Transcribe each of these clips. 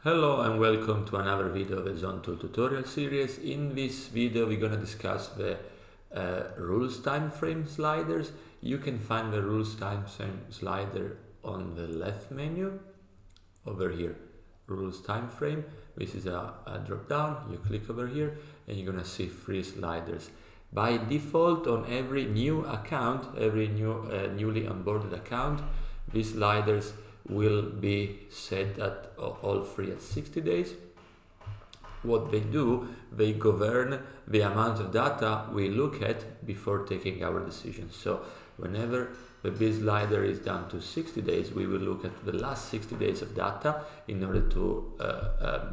Hello and welcome to another video of the Zon.Tools tutorial series. In this video we're going to discuss the rules time frame sliders. You can find the rules time frame slider on the left menu over here, rules time frame. This is a drop down. You click over here and you're going to see 3 sliders. By default, on every new account, every newly onboarded account, these sliders will be set at all 3 at 60 days. What they do, they govern the amount of data we look at before taking our decision. So whenever the biz slider is down to 60 days, we will look at the last 60 days of data in order to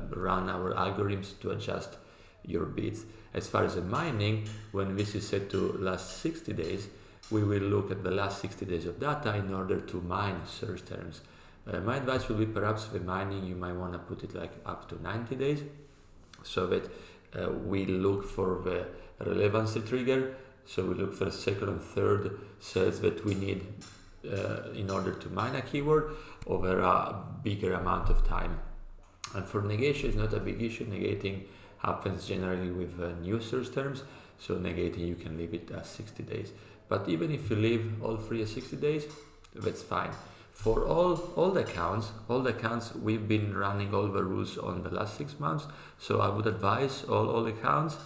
run our algorithms to adjust your bids. As far as the mining, when this is set to last 60 days, we will look at the last 60 days of data in order to mine search terms. My advice will be perhaps the mining, you might want to put it like up to 90 days, so that we look for the relevancy trigger. So we look for the second and third cells that we need in order to mine a keyword over a bigger amount of time. And for negation, it's not a big issue. Negating happens generally with new search terms, so negating you can leave it at 60 days. But even if you leave all 3 at 60 days, that's fine. For all the accounts, we've been running all the rules on the last 6 months, so I would advise all accounts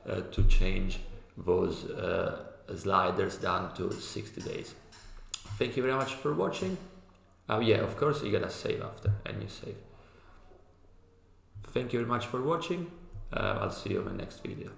to change those sliders down to 60 days. Thank you very much for watching. Oh yeah, of course you gotta save after, and you save. Thank you very much for watching. I'll see you in the next video.